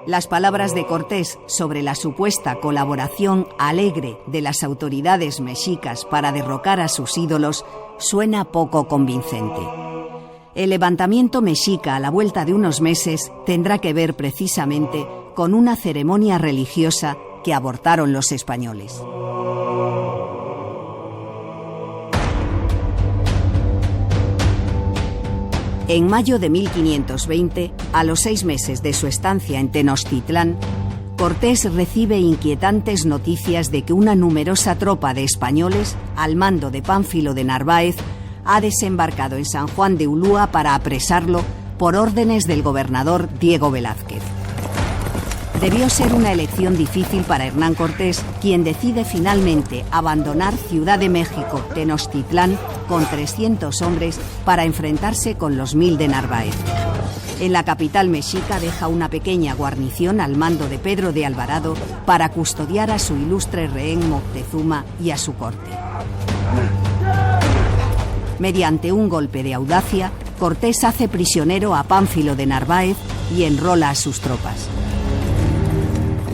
Las palabras de Cortés sobre la supuesta colaboración alegre de las autoridades mexicas para derrocar a sus ídolos suena poco convincente. El levantamiento mexica a la vuelta de unos meses tendrá que ver precisamente con una ceremonia religiosa que abortaron los españoles. En mayo de 1520, a los 6 meses de su estancia en Tenochtitlán, Cortés recibe inquietantes noticias de que una numerosa tropa de españoles, al mando de Pánfilo de Narváez, ha desembarcado en San Juan de Ulúa para apresarlo por órdenes del gobernador Diego Velázquez. Debió ser una elección difícil para Hernán Cortés, quien decide finalmente abandonar Ciudad de México, Tenochtitlán, con 300 hombres para enfrentarse con los 1000 de Narváez. En la capital mexica deja una pequeña guarnición al mando de Pedro de Alvarado para custodiar a su ilustre rehén Moctezuma y a su corte. Mediante un golpe de audacia, Cortés hace prisionero a Pánfilo de Narváez y enrola a sus tropas.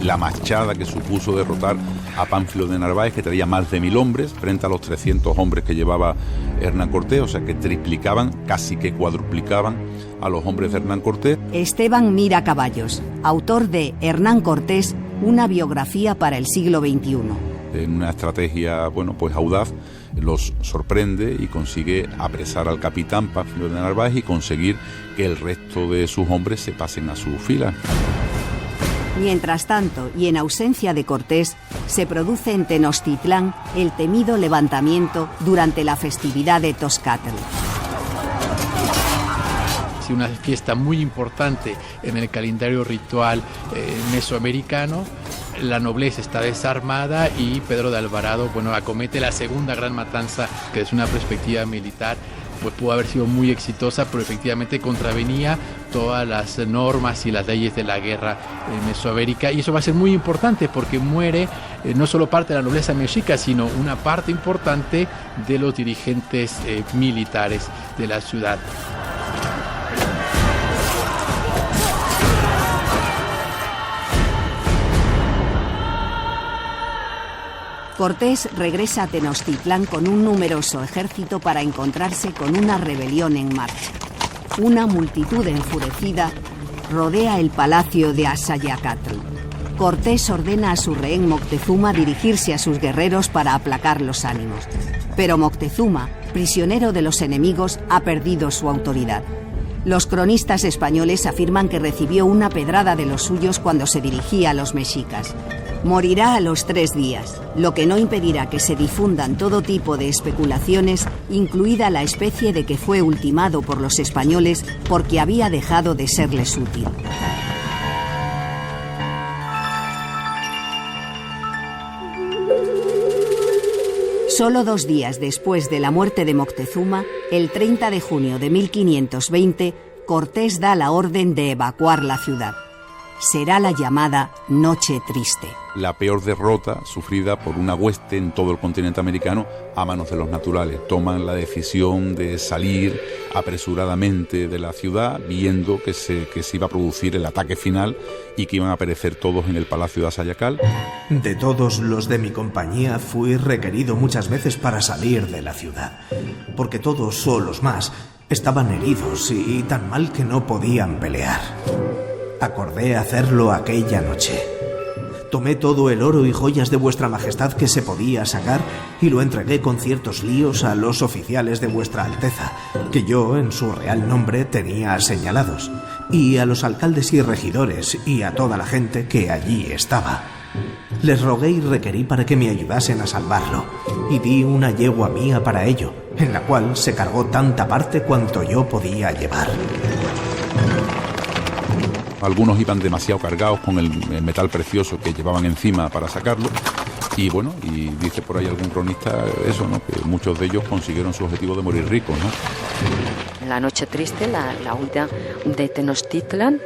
La machada que supuso derrotar a Pánfilo de Narváez, que traía más de 1000 hombres, frente a los 300 hombres que llevaba Hernán Cortés, o sea que triplicaban, casi que cuadruplicaban a los hombres de Hernán Cortés. Esteban Mira Caballos, autor de Hernán Cortés, una biografía para el siglo XXI. en una estrategia, bueno, pues audaz, los sorprende y consigue apresar al capitán Pánfilo de Narváez y conseguir que el resto de sus hombres se pasen a su fila. Mientras tanto, y en ausencia de Cortés, se produce en Tenochtitlán el temido levantamiento durante la festividad de Tozcatl. Sí, una fiesta muy importante en el calendario ritual mesoamericano. La nobleza está desarmada y Pedro de Alvarado, acomete la segunda gran matanza, que desde una perspectiva militar pues pudo haber sido muy exitosa, pero efectivamente contravenía todas las normas y las leyes de la guerra mesoamérica, y eso va a ser muy importante porque muere no solo parte de la nobleza mexica, sino una parte importante de los dirigentes militares de la ciudad. Cortés regresa a Tenochtitlán con un numeroso ejército para encontrarse con una rebelión en marcha. Una multitud enfurecida rodea el palacio de Axayacatl. Cortés ordena a su rehén Moctezuma dirigirse a sus guerreros para aplacar los ánimos. Pero Moctezuma, prisionero de los enemigos, ha perdido su autoridad. Los cronistas españoles afirman que recibió una pedrada de los suyos cuando se dirigía a los mexicas. Morirá a los 3 días, lo que no impedirá que se difundan todo tipo de especulaciones, incluida la especie de que fue ultimado por los españoles porque había dejado de serles útil. Solo 2 días después de la muerte de Moctezuma, el 30 de junio de 1520, Cortés da la orden de evacuar la ciudad. Será la llamada Noche Triste. La peor derrota sufrida por una hueste en todo el continente americano a manos de los naturales. Toman la decisión de salir apresuradamente de la ciudad, viendo que se iba a producir el ataque final y que iban a perecer todos en el palacio de Axayacatl. De todos los de mi compañía fui requerido muchas veces para salir de la ciudad, porque todos, o los más, estaban heridos y tan mal que no podían pelear. Acordé hacerlo aquella noche. Tomé todo el oro y joyas de vuestra majestad que se podía sacar y lo entregué con ciertos líos a los oficiales de vuestra alteza, que yo en su real nombre tenía señalados, y a los alcaldes y regidores y a toda la gente que allí estaba. Les rogué y requerí para que me ayudasen a salvarlo, y di una yegua mía para ello, en la cual se cargó tanta parte cuanto yo podía llevar. Algunos iban demasiado cargados con el metal precioso que llevaban encima para sacarlo, y y dice por ahí algún cronista eso, ¿no?, que muchos de ellos consiguieron su objetivo de morir ricos, ¿no? La Noche Triste, la huida de Tenochtitlan,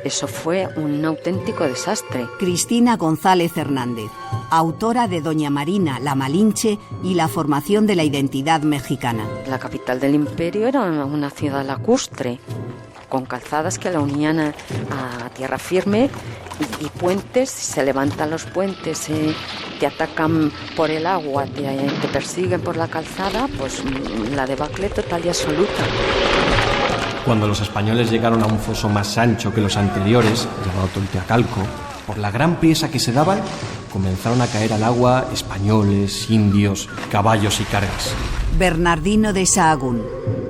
eso fue un auténtico desastre. Cristina González Hernández, autora de Doña Marina, la Malinche y la formación de la identidad mexicana. La capital del imperio era una ciudad lacustre, con calzadas que la unían a tierra firme y puentes. Se levantan los puentes, te atacan por el agua, te persiguen por la calzada, pues la debacle total y absoluta. Cuando los españoles llegaron a un foso más ancho que los anteriores, llamado Tolteacalco, por la gran prisa que se daban, comenzaron a caer al agua españoles, indios, caballos y cargas. Bernardino de Sahagún,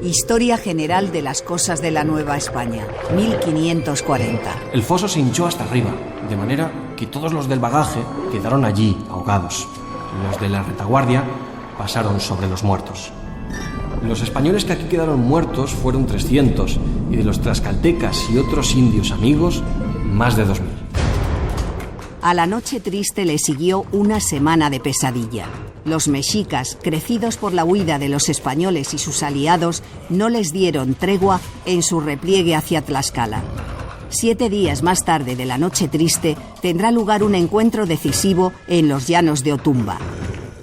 Historia General de las Cosas de la Nueva España, 1540. El foso se hinchó hasta arriba, de manera que todos los del bagaje quedaron allí, ahogados. Los de la retaguardia pasaron sobre los muertos. Los españoles que aquí quedaron muertos fueron 300, y de los tlaxcaltecas y otros indios amigos, más de 2000. A la Noche Triste le siguió una semana de pesadilla. Los mexicas, crecidos por la huida de los españoles y sus aliados, no les dieron tregua en su repliegue hacia Tlaxcala. 7 días más tarde de la Noche Triste tendrá lugar un encuentro decisivo en los llanos de Otumba.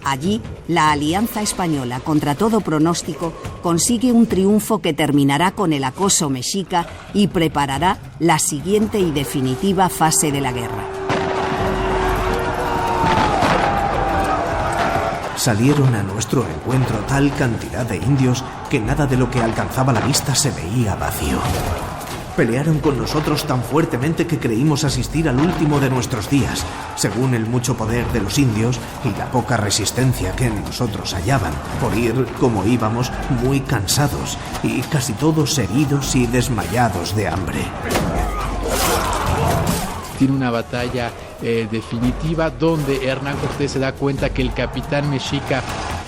Allí, la alianza española, contra todo pronóstico, consigue un triunfo que terminará con el acoso mexica y preparará la siguiente y definitiva fase de la guerra. Salieron a nuestro encuentro tal cantidad de indios que nada de lo que alcanzaba la vista se veía vacío. Pelearon con nosotros tan fuertemente que creímos asistir al último de nuestros días, según el mucho poder de los indios y la poca resistencia que en nosotros hallaban, por ir, como íbamos, muy cansados y casi todos heridos y desmayados de hambre. Tiene una batalla definitiva donde Hernán Cortés se da cuenta que el capitán mexica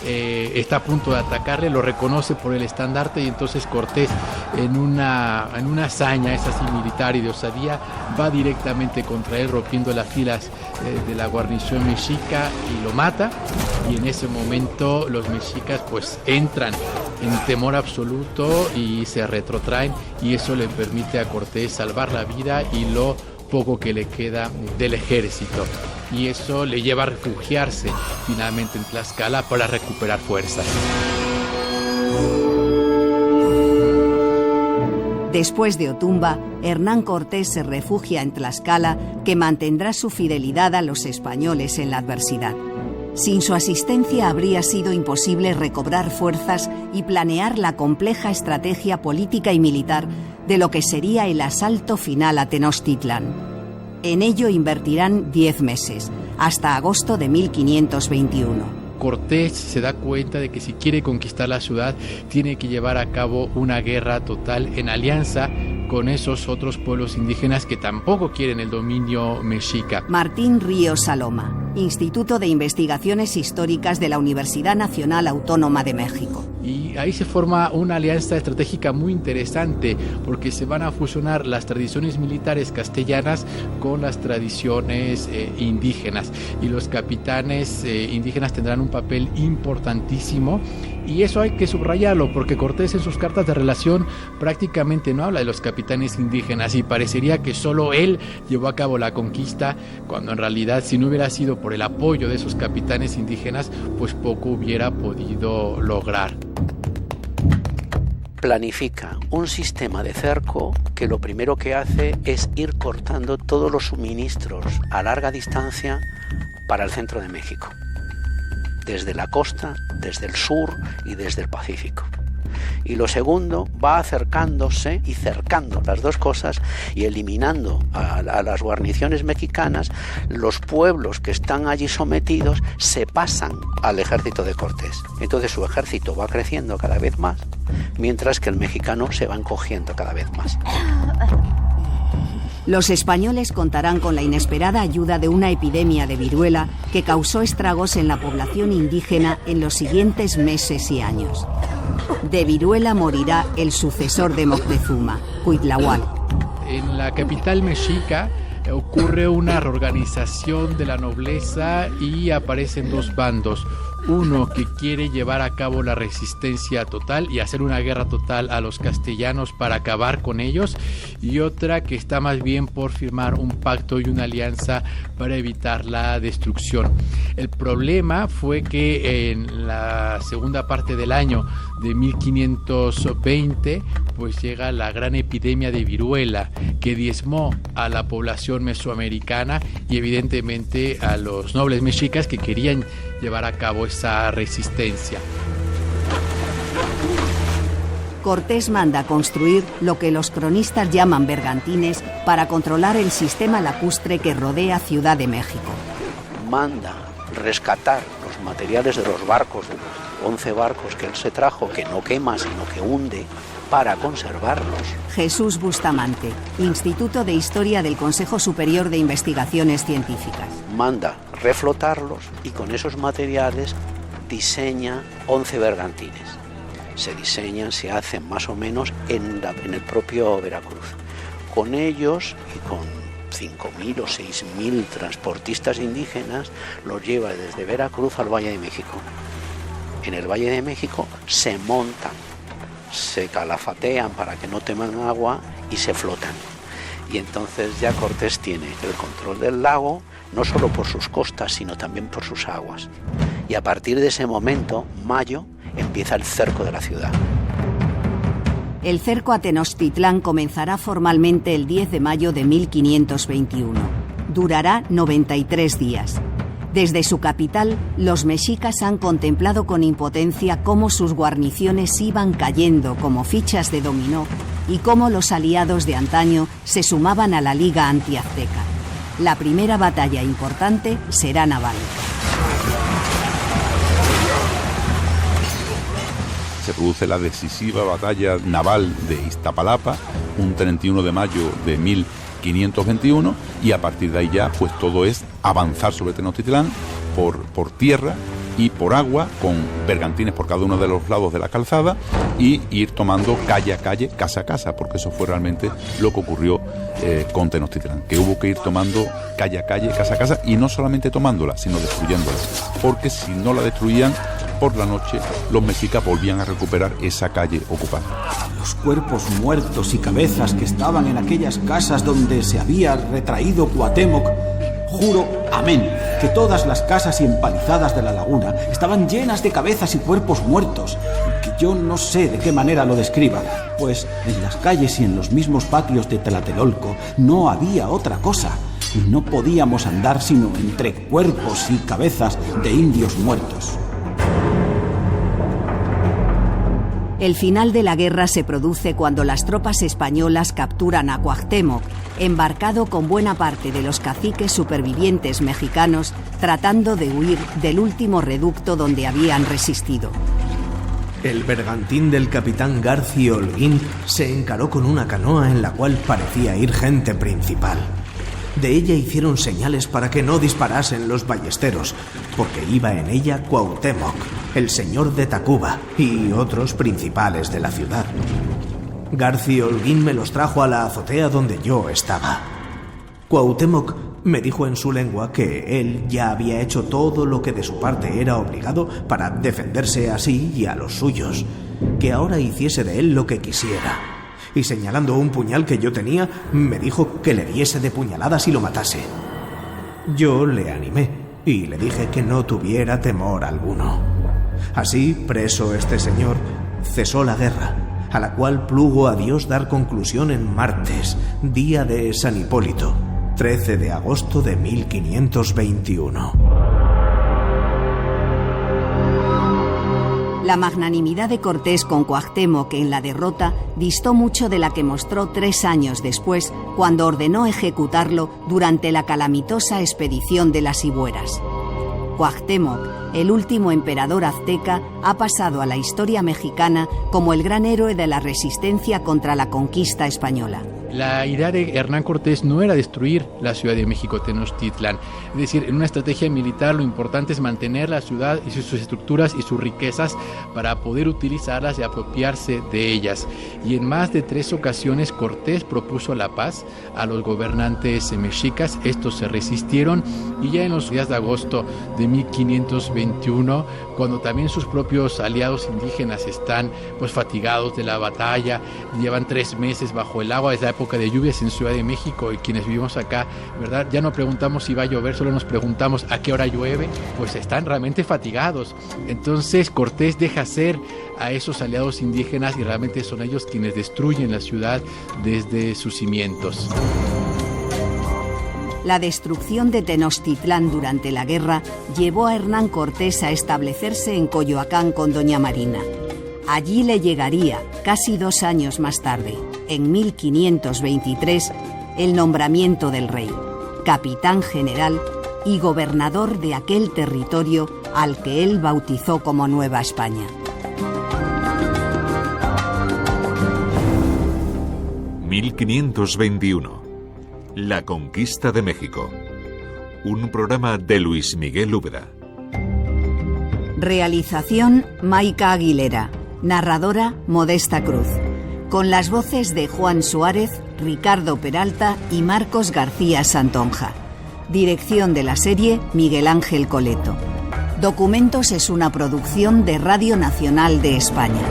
está a punto de atacarle, lo reconoce por el estandarte y entonces Cortés en una hazaña, esa así militar y de osadía, va directamente contra él rompiendo las filas de la guarnición mexica y lo mata, y en ese momento los mexicas pues entran en temor absoluto y se retrotraen, y eso le permite a Cortés salvar la vida y lo poco que le queda del ejército, y eso le lleva a refugiarse finalmente en Tlaxcala para recuperar fuerzas. Después de Otumba, Hernán Cortés se refugia en Tlaxcala, que mantendrá su fidelidad a los españoles en la adversidad. Sin su asistencia habría sido imposible recobrar fuerzas y planear la compleja estrategia política y militar de lo que sería el asalto final a Tenochtitlán. En ello invertirán 10 meses, hasta agosto de 1521. Cortés se da cuenta de que si quiere conquistar la ciudad, tiene que llevar a cabo una guerra total en alianza con esos otros pueblos indígenas que tampoco quieren el dominio mexica. Martín Ríos Saloma, Instituto de Investigaciones Históricas de la Universidad Nacional Autónoma de México. Y ahí se forma una alianza estratégica muy interesante, porque se van a fusionar las tradiciones militares castellanas con las tradiciones indígenas, y los capitanes indígenas tendrán un papel importantísimo, y eso hay que subrayarlo, porque Cortés en sus cartas de relación prácticamente no habla de los capitanes indígenas, y parecería que solo él llevó a cabo la conquista, cuando en realidad si no hubiera sido por el apoyo de esos capitanes indígenas, pues poco hubiera podido lograr. Planifica un sistema de cerco que lo primero que hace es ir cortando todos los suministros a larga distancia para el centro de México, desde la costa, desde el sur y desde el Pacífico. Y lo segundo, va acercándose y cercando las dos cosas y eliminando a las guarniciones mexicanas. Los pueblos que están allí sometidos se pasan al ejército de Cortés. Entonces su ejército va creciendo cada vez más, mientras que el mexicano se va encogiendo cada vez más. Los españoles contarán con la inesperada ayuda de una epidemia de viruela que causó estragos en la población indígena en los siguientes meses y años. De viruela morirá el sucesor de Moctezuma, Cuitláhuac. En la capital mexica ocurre una reorganización de la nobleza y aparecen dos bandos. Uno que quiere llevar a cabo la resistencia total y hacer una guerra total a los castellanos para acabar con ellos, y otra que está más bien por firmar un pacto y una alianza para evitar la destrucción. El problema fue que en la segunda parte del año de 1520 pues llega la gran epidemia de viruela que diezmó a la población mesoamericana y evidentemente a los nobles mexicas que querían llevar a cabo esa resistencia. Cortés manda construir lo que los cronistas llaman bergantines para controlar el sistema lacustre que rodea Ciudad de México. Manda rescatar los materiales de los barcos, de los 11 barcos que él se trajo, que no quema sino que hunde, para conservarlos. Jesús Bustamante, Instituto de Historia del Consejo Superior de Investigaciones Científicas. Manda reflotarlos y con esos materiales diseña 11 bergantines. Se diseñan, se hacen más o menos en el propio Veracruz. Con ellos y con 5.000 o 6.000 transportistas indígenas los lleva desde Veracruz al Valle de México. En el Valle de México se montan, se calafatean para que no teman agua y se flotan. Y entonces ya Cortés tiene el control del lago, no solo por sus costas, sino también por sus aguas. Y a partir de ese momento, mayo, empieza el cerco de la ciudad. El cerco a Tenochtitlán comenzará formalmente el 10 de mayo de 1521. Durará 93 días. Desde su capital, los mexicas han contemplado con impotencia cómo sus guarniciones iban cayendo como fichas de dominó y cómo los aliados de antaño se sumaban a la Liga Antiazteca. La primera batalla importante será naval. Se produce la decisiva batalla naval de Iztapalapa, un 31 de mayo de 1521, y a partir de ahí ya pues todo es avanzar sobre Tenochtitlán por tierra y por agua, con bergantines por cada uno de los lados de la calzada, y ir tomando calle a calle, casa a casa, porque eso fue realmente lo que ocurrió con Tenochtitlán, que hubo que ir tomando calle a calle, casa a casa, y no solamente tomándola, sino destruyéndola, porque si no la destruían, por la noche los mexicas volvían a recuperar esa calle ocupada. Los cuerpos muertos y cabezas que estaban en aquellas casas donde se había retraído Cuauhtémoc, juro, amén, que todas las casas y empalizadas de la laguna estaban llenas de cabezas y cuerpos muertos, que yo no sé de qué manera lo describa, pues en las calles y en los mismos patios de Tlatelolco no había otra cosa, y no podíamos andar sino entre cuerpos y cabezas de indios muertos. El final de la guerra se produce cuando las tropas españolas capturan a Cuauhtémoc, embarcado con buena parte de los caciques supervivientes mexicanos, tratando de huir del último reducto donde habían resistido. El bergantín del capitán García Holguín se encaró con una canoa en la cual parecía ir gente principal. De ella hicieron señales para que no disparasen los ballesteros, porque iba en ella Cuauhtémoc, el señor de Tacuba y otros principales de la ciudad. García Holguín me los trajo a la azotea donde yo estaba. Cuauhtémoc me dijo en su lengua que él ya había hecho todo lo que de su parte era obligado para defenderse a sí y a los suyos, que ahora hiciese de él lo que quisiera. Y señalando un puñal que yo tenía, me dijo que le diese de puñaladas y lo matase. Yo le animé y le dije que no tuviera temor alguno. Así, preso este señor, cesó la guerra, a la cual plugo a Dios dar conclusión en martes, día de San Hipólito, 13 de agosto de 1521. La magnanimidad de Cortés con Cuauhtémoc en la derrota distó mucho de la que mostró 3 años después, cuando ordenó ejecutarlo durante la calamitosa expedición de las Hibueras. Cuauhtémoc, el último emperador azteca, ha pasado a la historia mexicana como el gran héroe de la resistencia contra la conquista española. La idea de Hernán Cortés no era destruir la Ciudad de México, Tenochtitlán. Es decir, en una estrategia militar lo importante es mantener la ciudad y sus estructuras y sus riquezas para poder utilizarlas y apropiarse de ellas. Y en más de 3 ocasiones Cortés propuso la paz a los gobernantes mexicas. Estos se resistieron, y ya en los días de agosto de 1521, cuando también sus propios aliados indígenas están pues fatigados de la batalla, llevan 3 meses bajo el agua, es la época de lluvias en Ciudad de México, y quienes vivimos acá, ¿verdad? Ya no preguntamos si va a llover, solo nos preguntamos a qué hora llueve, pues están realmente fatigados. Entonces Cortés deja hacer a esos aliados indígenas, y realmente son ellos quienes destruyen la ciudad desde sus cimientos. La destrucción de Tenochtitlán durante la guerra llevó a Hernán Cortés a establecerse en Coyoacán con doña Marina. Allí le llegaría, casi 2 años más tarde, en 1523, el nombramiento del rey, capitán general y gobernador de aquel territorio al que él bautizó como Nueva España. ...1521... La conquista de México. Un programa de Luis Miguel Úbeda. Realización: Maica Aguilera. Narradora: Modesta Cruz. Con las voces de Juan Suárez, Ricardo Peralta y Marcos García Santonja. Dirección de la serie: Miguel Ángel Coleto. Documentos es una producción de Radio Nacional de España.